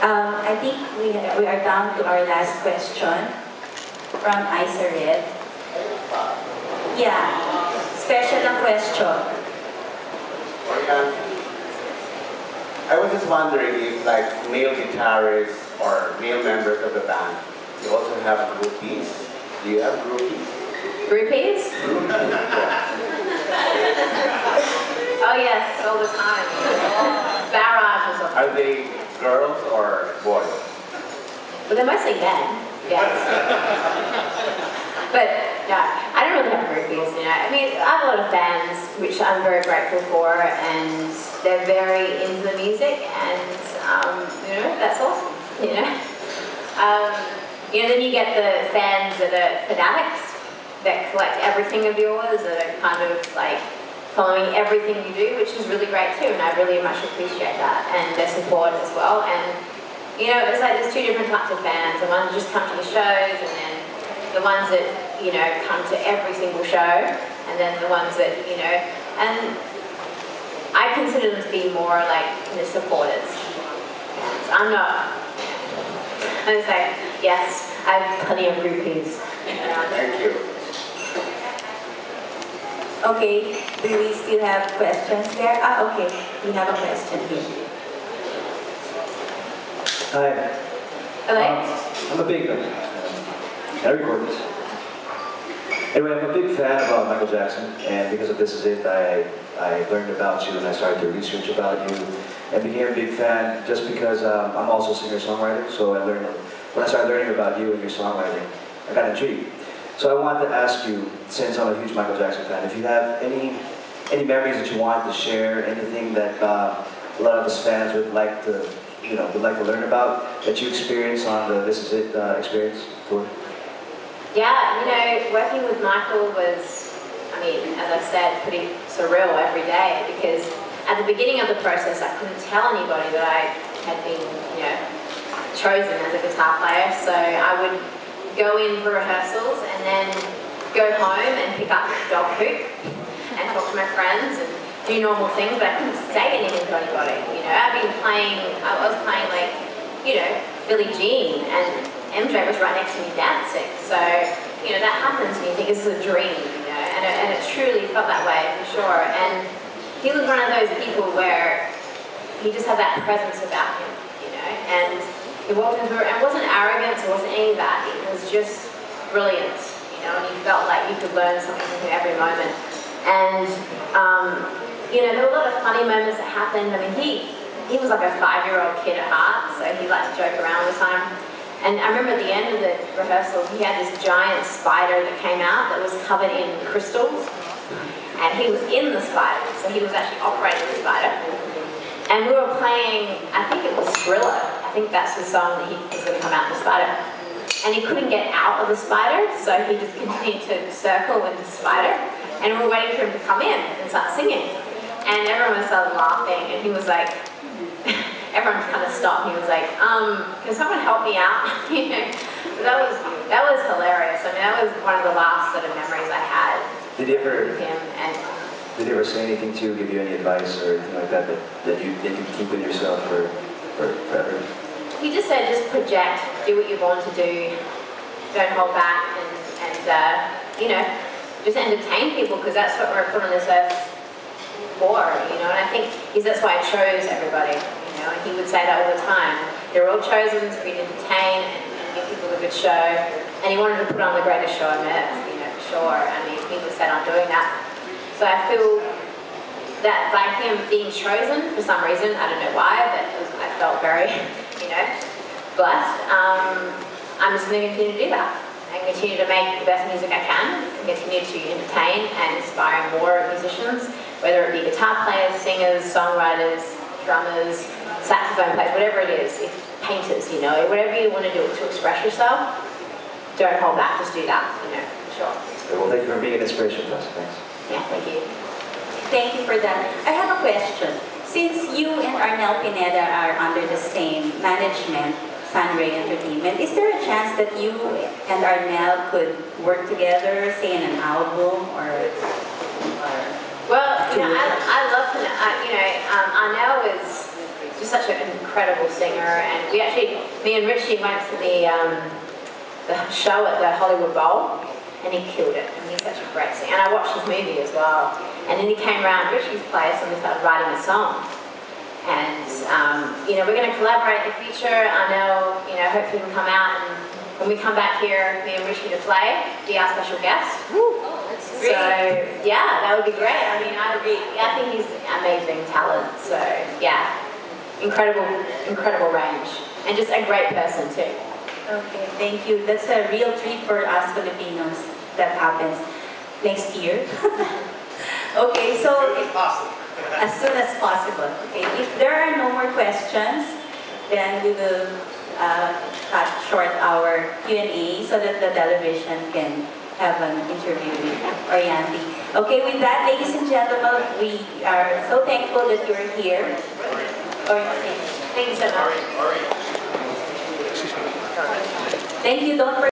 I think we are down to our last question from Isaret. Yeah, special na question. Orianthi. I was just wondering if, like, male guitarists or male members of the band, you also have groupies? Do you have groupies? Groupies? Oh yes, all the time. Barrage or something. Are they girls or boys? Well, they're mostly men, yes. But no, I don't really have groupies, you know. I mean, I have a lot of fans, which I'm very grateful for, and they're very into the music, and you know, that's awesome, you know. You know, then you get the fans that are fanatics, that collect everything of yours, that are kind of like following everything you do, which is really great too, and I really much appreciate that, and their support as well. And you know, it's like there's two different types of fans. The ones that just come to the shows, and then the ones that, you know, come to every single show, and then the ones that, you know, and I consider them to be more like, you know, supporters. So I'm not, I'm just like, yes, I have plenty of groupies. Thank you. Okay, do we still have questions there? Ah, okay, we have a question here. Hi. Hello? I'm a big I record this. Anyway, I'm a big fan of Michael Jackson, and because of This Is It, I learned about you and I started to research about you and became a big fan just because I'm also a singer-songwriter, so when I started learning about you and your songwriting, I got intrigued. So I wanted to ask you, since I'm a huge Michael Jackson fan, if you have any memories that you want to share, anything that a lot of us fans would like to, you know, would like to learn about, that you experienced on the This Is It experience tour? Yeah, you know, working with Michael was, I mean, as I said, pretty surreal every day, because at the beginning of the process I couldn't tell anybody that I had been, you know, chosen as a guitar player, so I would go in for rehearsals and then go home and pick up dog poop and talk to my friends and do normal things, but I couldn't say anything to anybody, you know. I was playing like, you know, Billie Jean, and MJ was right next to me dancing, so, you know, that happens when you think this is a dream, you know, and it truly felt that way, for sure. And he was one of those people where he just had that presence about him, you know, and he walked into it, and it wasn't arrogance, it wasn't any of that, it was just brilliance, you know, and you felt like you could learn something from him every moment. And, you know, there were a lot of funny moments that happened. I mean, he was like a 5-year-old kid at heart, so he liked to joke around all the time. And I remember at the end of the rehearsal, he had this giant spider that came out that was covered in crystals, and he was in the spider, so he was actually operating the spider. And we were playing, I think it was Thriller, I think that's the song that he was going to come out of the spider. And he couldn't get out of the spider, so he just continued to circle with the spider, and we were waiting for him to come in and start singing. And everyone started laughing, and he was like, everyone kind of stopped, and he was like, can someone help me out? You know, that was hilarious. I mean, that was one of the last sort of memories I had with him. And did he ever say anything to you, give you any advice or anything like that that you keep with yourself for forever? He just said, just project, do what you want to do, don't hold back, and you know, just entertain people, because that's what we're put on this earth for, you know. And I think that's why I chose everybody. You know, and he would say that all the time. They're all chosen to be entertained and give people a good show. And he wanted to put on the greatest show on earth, you know, for sure. I mean, he was set on doing that. So I feel that by him being chosen for some reason, I don't know why, but I felt very, you know, blessed. I'm just going to continue to do that and continue to make the best music I can, and continue to entertain and inspire more musicians, whether it be guitar players, singers, songwriters, drummers, saxophone players, whatever it is, painters, you know, whatever you want to do to express yourself, don't hold back, just do that, you know, sure. Well, thank you for being an inspiration to us. Thanks. Yeah, thank you. Thank you for that. I have a question. Since you and Arnel Pineda are under the same management, Sunray Entertainment, is there a chance that you and Arnel could work together, say in an album or well, you know, I love, you know, Arnel is just such an incredible singer. And we actually, me and Richie went to the show at the Hollywood Bowl, and he killed it. And he's such a great singer. And I watched his movie as well. And then he came around Richie's place and we started writing a song. And, you know, we're going to collaborate in the future. I know, you know, hopefully we can come out and when we come back here, me and Richie to play, be our special guest. Oh, that's So, yeah, that would be great. I mean, I think he's amazing talent. So, yeah, incredible range. And just a great person, too. Okay, thank you. That's a real treat for us Filipinos that happens next year. Okay, so as soon as possible. Okay, if there are no more questions, then we will cut short our Q&A so that the television can have an interview with Orianthi. Okay, with that, ladies and gentlemen, we are so thankful that you're here. Orianthi, thank you so much. Thank you. Don't forget.